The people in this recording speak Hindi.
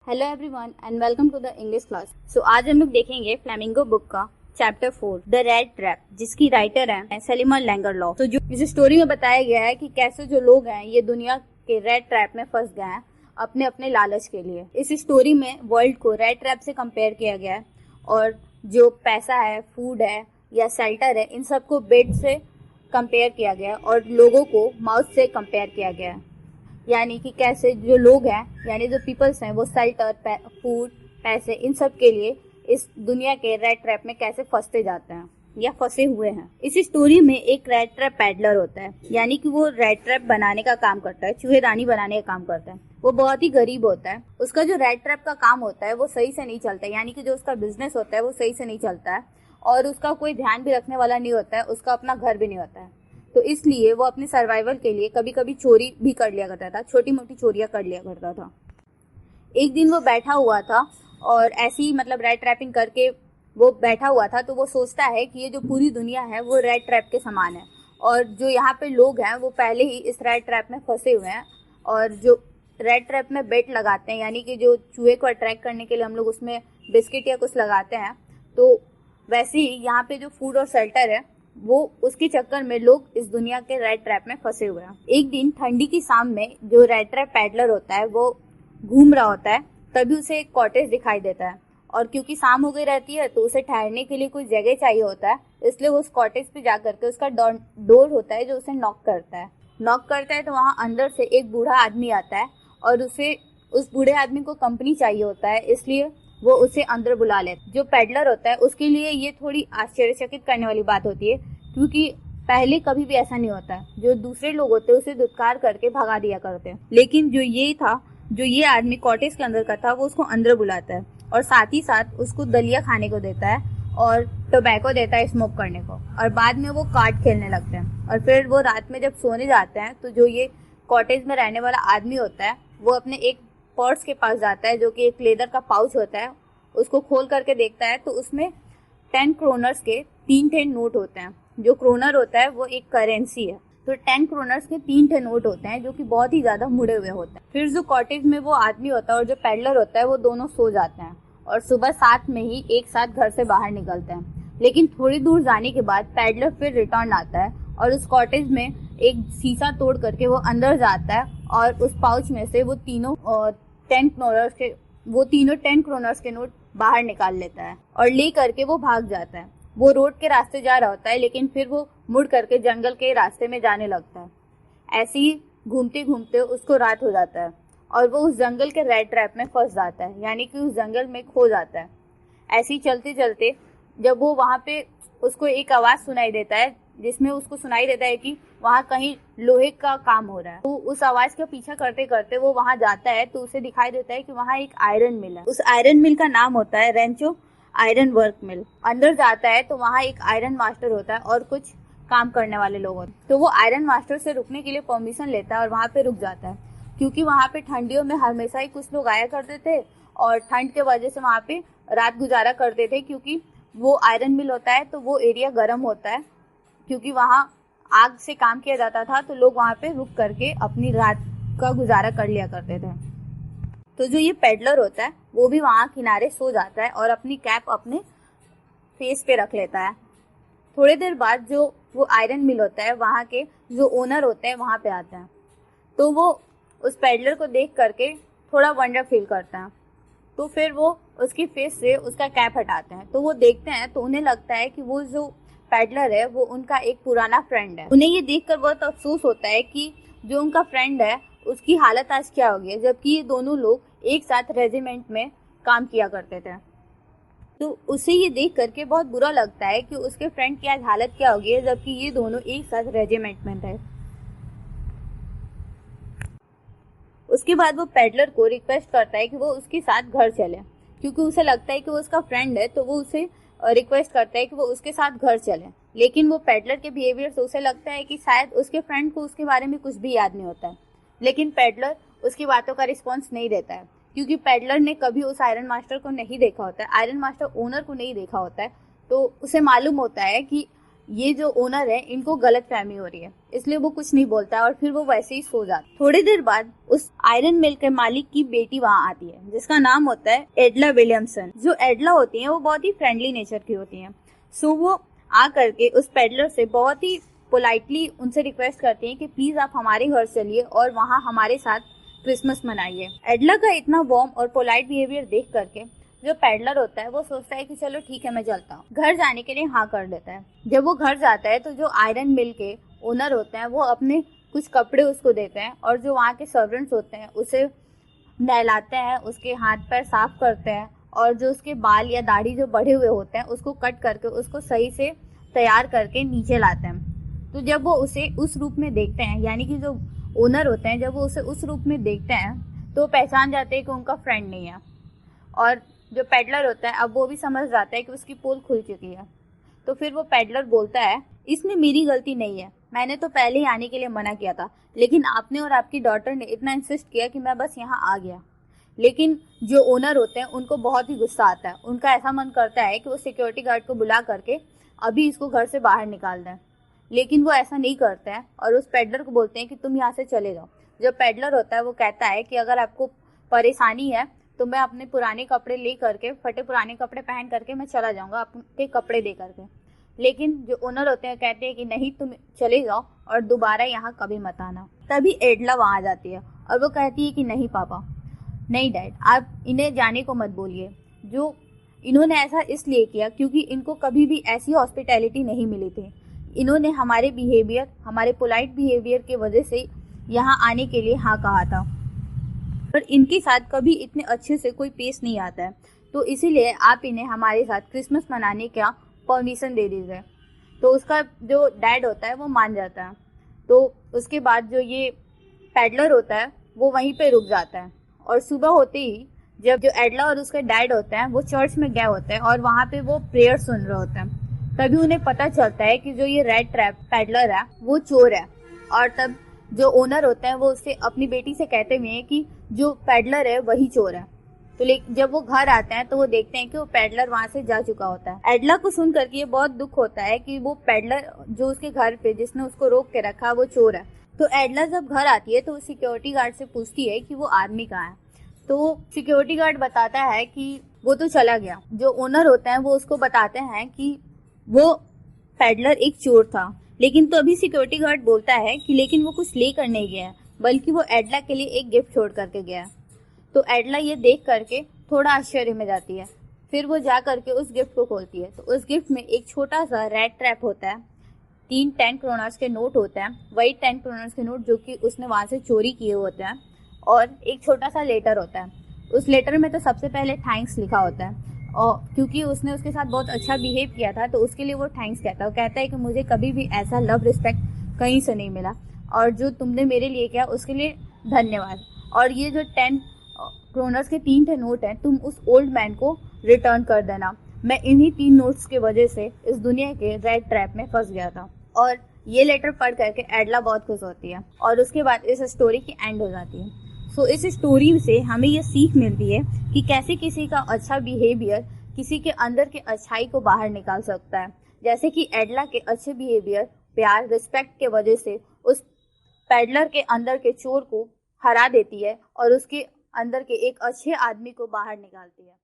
Hello everyone and welcome to the English class. आज हम लोग देखेंगे फ्लेमिंगो बुक का चैप्टर 4 द रेड ट्रैप, जिसकी राइटर है सलीमा लैंगरलॉफ। तो जो इस स्टोरी में बताया गया है कि कैसे जो लोग हैं ये दुनिया के रेड ट्रैप में फंस गए हैं अपने अपने लालच के लिए। इस स्टोरी में वर्ल्ड को रेड ट्रैप से कंपेयर किया गया है और जो पैसा है, फूड है या शेल्टर है, इन सबको बेड से कंपेयर किया गया है और लोगों को माउस से कंपेयर किया गया है। यानी कि कैसे जो लोग हैं यानी जो पीपल्स हैं वो शेल्टर, फूड, पैसे, इन सब के लिए इस दुनिया के रेड ट्रैप में कैसे फंसते जाते हैं या फंसे हुए हैं। इस स्टोरी में एक रेड ट्रैप पैडलर होता है, यानी कि वो रेड ट्रैप बनाने का काम करता है, चूहेदानी बनाने का काम करता है। वो बहुत ही गरीब होता है। उसका जो रेड ट्रैप का काम होता है वो सही से नहीं चलता है, यानी कि जो उसका बिजनेस होता है वो सही से नहीं चलता है और उसका कोई ध्यान भी रखने वाला नहीं होता है, उसका अपना घर भी नहीं होता है। तो इसलिए वो अपने सर्वाइवल के लिए कभी कभी चोरी भी कर लिया करता था, छोटी मोटी चोरियां कर लिया करता था। एक दिन वो बैठा हुआ था और ऐसी रेड ट्रैपिंग करके वो बैठा हुआ था। तो वो सोचता है कि ये जो पूरी दुनिया है वो रेड ट्रैप के समान है और जो यहाँ पे लोग हैं वो पहले ही इस रेड ट्रैप में फंसे हुए हैं। और जो रेड ट्रैप में बेट लगाते हैं, यानी कि जो चूहे को अट्रैक्ट करने के लिए हम लोग उसमें बिस्किट या कुछ लगाते हैं, तो वैसे ही यहाँ पे जो फूड और शेल्टर है वो उसके चक्कर में लोग इस दुनिया के रेड ट्रैप में फंसे हुए हैं। एक दिन ठंडी की शाम में जो रेड ट्रैप पैडलर होता है वो घूम रहा होता है, तभी उसे एक कॉटेज दिखाई देता है और क्योंकि शाम हो गई रहती है तो उसे ठहरने के लिए कुछ जगह चाहिए होता है, इसलिए वो उस कॉटेज पे जा करके उसका डोर होता है जो उसे नॉक करता है। तो वहाँ अंदर से एक बूढ़ा आदमी आता है और उसे उस बूढ़े आदमी को कंपनी चाहिए होता है, इसलिए वो उसे अंदर बुला लेता। जो पेडलर होता है उसके लिए ये थोड़ी आश्चर्यचकित करने वाली बात होती है, क्योंकि पहले कभी भी ऐसा नहीं होता है। जो दूसरे लोग होते हैं उसे दुत्कार करके भगा दिया करते हैं, लेकिन जो ये आदमी कॉटेज के अंदर का था वो उसको अंदर बुलाता है और साथ ही साथ उसको दलिया खाने को देता है और टोबैको देता है स्मोक करने को, और बाद में वो कार्ड खेलने लगते हैं। और फिर वो रात में जब सोने जाते हैं तो जो ये कॉटेज में रहने वाला आदमी होता है वो अपने एक पर्स के पास जाता है, जो कि एक लेदर का पाउच होता है। उसको खोल करके देखता है तो उसमें 10 क्रोनर्स के 3 नोट होते हैं। जो क्रोनर होता है वो एक करेंसी है, तो 10 क्रोनर्स के 3 नोट होते हैं जो कि बहुत ही ज्यादा मुड़े हुए होते हैं। फिर जो कॉटेज में वो आदमी होता है और जो पेडलर होता है वो दोनों सो जाते हैं और सुबह साथ में ही एक साथ घर से बाहर निकलते हैं। लेकिन थोड़ी दूर जाने के बाद पेडलर फिर रिटर्न आता है और उस कॉटेज में एक शीशा तोड़ करके वो अंदर जाता है और उस पाउच में से वो तीनों 10 क्रोनर्स के नोट बाहर निकाल लेता है और ले करके वो भाग जाता है। वो रोड के रास्ते जा रहा होता है, लेकिन फिर वो मुड़ करके जंगल के रास्ते में जाने लगता है। ऐसे ही घूमते घूमते उसको रात हो जाता है और वो उस जंगल के रेड ट्रैप में फंस जाता है, यानी कि उस जंगल में खो जाता है। ऐसे ही चलते चलते जब वो वहाँ पे उसको एक आवाज सुनाई देता है, जिसमें उसको सुनाई देता है कि वहाँ कहीं लोहे का काम हो रहा है। तो उस आवाज का पीछा करते करते वो वहाँ जाता है तो उसे दिखाई देता है कि वहाँ एक आयरन मिल है। उस आयरन मिल का नाम होता है रेंचो आयरन वर्क मिल। अंदर जाता है तो वहाँ एक आयरन मास्टर होता है और कुछ काम करने वाले लोग होते हैं। तो वो आयरन मास्टर से रुकने के लिए परमिशन लेता है और वहाँ पे रुक जाता है, क्योंकि वहाँ पे ठंडियों में हमेशा ही कुछ लोग आया करते थे और ठंड के वजह से वहाँ पे रात गुजारा करते थे। क्योंकि वो आयरन मिल होता है तो वो एरिया गर्म होता है, क्योंकि वहाँ आग से काम किया जाता था, तो लोग वहाँ पे रुक करके अपनी रात का गुजारा कर लिया करते थे। तो जो ये पेडलर होता है वो भी वहाँ किनारे सो जाता है और अपनी कैप अपने फेस पे रख लेता है। थोड़ी देर बाद जो वो आयरन मिल होता है वहाँ के जो ओनर होते हैं वहाँ पे आते हैं, तो वो उस पेडलर को देख करके थोड़ा वंडर फील करता है। तो फिर वो उसकी फेस से उसका कैप हटाते हैं, तो वो देखते हैं तो उन्हें लगता है कि वो जो पैडलर है वो उनका एक पुराना फ्रेंड है। उन्हें ये देखकर बहुत अफसोस होता है कि जो उनका फ्रेंड है उसकी हालत आज क्या होगी, जबकि ये दोनों लोग एक साथ रेजिमेंट में काम किया करते थे। तो उसे ये देख करके बहुत बुरा लगता है कि उसके फ्रेंड की आज हालत क्या होगी, जबकि ये दोनों एक साथ रेजिमेंट में थे। उसके बाद वो पेडलर को रिक्वेस्ट करता है कि वो उसके साथ घर चले, क्योंकि उसे लगता है कि वो उसका फ्रेंड है, तो वो उसे रिक्वेस्ट करता है कि वो उसके साथ घर चले। लेकिन वो पेडलर के बिहेवियर से उसे लगता है कि शायद उसके फ्रेंड को उसके बारे में कुछ भी याद नहीं होता है। लेकिन पेडलर उसकी बातों का रिस्पॉन्स नहीं देता है, क्योंकि पेडलर ने कभी उस आयरन मास्टर को नहीं देखा होता है, आयरन मास्टर ओनर को नहीं देखा होता है। तो उसे मालूम होता है कि ये जो ओनर है इनको गलत फहमी हो रही है, इसलिए वो कुछ नहीं बोलता है और फिर वो वैसे ही सो जाता है। थोड़ी देर बाद उस आयरन मिल के मालिक की बेटी वहाँ आती है जिसका नाम होता है एडला विलियमसन। जो एडला होती है वो बहुत ही फ्रेंडली नेचर की होती है। सो वो आ करके उस पेडलर से बहुत ही पोलाइटली उनसे रिक्वेस्ट करती हैं कि प्लीज आप हमारे घर चलिए और वहाँ हमारे साथ क्रिसमस मनाइए। एडला का इतना वार्म और पोलाइट बिहेवियर देख करके जो पेडलर होता है वो सोचता है कि चलो ठीक है मैं चलता हूँ। घर जाने के लिए हाँ कर देता है। जब वो घर जाता है तो जो आयरन मिल के ओनर होते हैं वो अपने कुछ कपड़े उसको देते हैं और जो वहाँ के सर्वेंट्स होते हैं उसे नहलाते हैं, उसके हाथ पैर साफ करते हैं और जो उसके बाल या दाढ़ी जो बढ़े हुए होते हैं उसको कट करके उसको सही से तैयार करके नीचे लाते हैं। तो जब वो उसे उस रूप में देखते हैं, यानी कि जो ओनर होते हैं जब वो उसे उस रूप में देखते हैं तो पहचान जाते हैं कि उनका फ्रेंड नहीं है। और जो पेडलर होता है अब वो भी समझ जाता है कि उसकी पोल खुल चुकी है। तो फिर वो पेडलर बोलता है इसमें मेरी गलती नहीं है, मैंने तो पहले ही आने के लिए मना किया था, लेकिन आपने और आपकी डॉटर ने इतना इंसिस्ट किया कि मैं बस यहाँ आ गया। लेकिन जो ओनर होते हैं उनको बहुत ही गुस्सा आता है। उनका ऐसा मन करता है कि वो सिक्योरिटी गार्ड को बुला करके अभी इसको घर से बाहर निकाल दें, लेकिन वो ऐसा नहीं करते हैं और उस पेडलर को बोलते हैं कि तुम यहाँ से चले जाओ। जो पेडलर होता है वो कहता है कि अगर आपको परेशानी है तो मैं अपने पुराने कपड़े ले करके, फटे पुराने कपड़े पहन करके मैं चला जाऊंगा आपके कपड़े दे करके। लेकिन जो ओनर होते हैं कहते हैं कि नहीं तुम चले जाओ और दोबारा यहाँ कभी मत आना। तभी एडला वहाँ आ जाती है और वो कहती है कि नहीं पापा, नहीं डैड, आप इन्हें जाने को मत बोलिए। जो इन्होंने ऐसा इसलिए किया क्योंकि इनको कभी भी ऐसी हॉस्पिटैलिटी नहीं मिली थी। इन्होंने हमारे बिहेवियर, हमारे पोलाइट बिहेवियर की वजह से यहाँ आने के लिए हाँ कहा था, पर इनके साथ कभी इतने अच्छे से कोई पेश नहीं आता है, तो इसीलिए आप इन्हें हमारे साथ क्रिसमस मनाने का परमिशन दे दीजिए। तो उसका जो डैड होता है वो मान जाता है। तो उसके बाद जो ये पेडलर होता है वो वहीं पे रुक जाता है और सुबह होते ही जब जो एडला और उसके डैड होते हैं वो चर्च में गए होते हैं और वहाँ पे वो प्रेयर सुन रहे होते हैं, तभी उन्हें पता चलता है कि जो ये रेड ट्रैप पेडलर है वो चोर है। और तब जो ओनर होते हैं वो उससे अपनी बेटी से कहते हुए हैं कि जो पेडलर है वही चोर है। तो जब वो घर आते हैं तो वो देखते हैं कि वो पेडलर वहां से जा चुका होता है। एडला को सुन करके ये बहुत दुख होता है कि वो पेडलर जो उसके घर पे जिसने उसको रोक के रखा वो चोर है। तो एडला जब घर आती है तो सिक्योरिटी गार्ड से पूछती है कि वो आदमी कहाँ है। तो सिक्योरिटी गार्ड बताता है कि वो तो चला गया। जो ओनर होते हैं वो उसको बताते हैं कि वो पेडलर एक चोर था। लेकिन तो अभी सिक्योरिटी गार्ड बोलता है कि लेकिन वो कुछ लेकर नहीं गया, बल्कि वो एडला के लिए एक गिफ्ट छोड़ करके गया। तो एडला ये देख करके थोड़ा आश्चर्य में जाती है। फिर वो जा करके उस गिफ्ट को खोलती है तो उस गिफ्ट में एक छोटा सा रेड ट्रैप होता है, 3 10 क्रोनर्स के नोट होते हैं, वही 10 क्रोनर्स के नोट जो कि उसने वहां से चोरी किए होते हैं, और एक छोटा सा लेटर होता है। उस लेटर में तो सबसे पहले थैंक्स लिखा होता है, और क्योंकि उसने उसके साथ बहुत अच्छा बिहेव किया था तो उसके लिए वो थैंक्स कहता है। वो कहता है कि मुझे कभी भी ऐसा लव रिस्पेक्ट कहीं से नहीं मिला और जो तुमने मेरे लिए किया उसके लिए धन्यवाद। और ये जो 10 क्रोनर्स के 3 थे नोट हैं, तुम उस ओल्ड मैन को रिटर्न कर देना। मैं इन्हीं 3 नोट्स की वजह से इस दुनिया के रेड ट्रैप में फंस गया था। और ये लेटर पढ़ करके एडला बहुत खुश होती है और उसके बाद इस स्टोरी की एंड हो जाती है। सो इस स्टोरी से हमें ये सीख मिलती है कि कैसे किसी का अच्छा बिहेवियर किसी के अंदर के अच्छाई को बाहर निकाल सकता है। जैसे कि एडला के अच्छे बिहेवियर, प्यार, रिस्पेक्ट के वजह से उस पेडलर के अंदर के चोर को हरा देती है और उसके अंदर के एक अच्छे आदमी को बाहर निकालती है।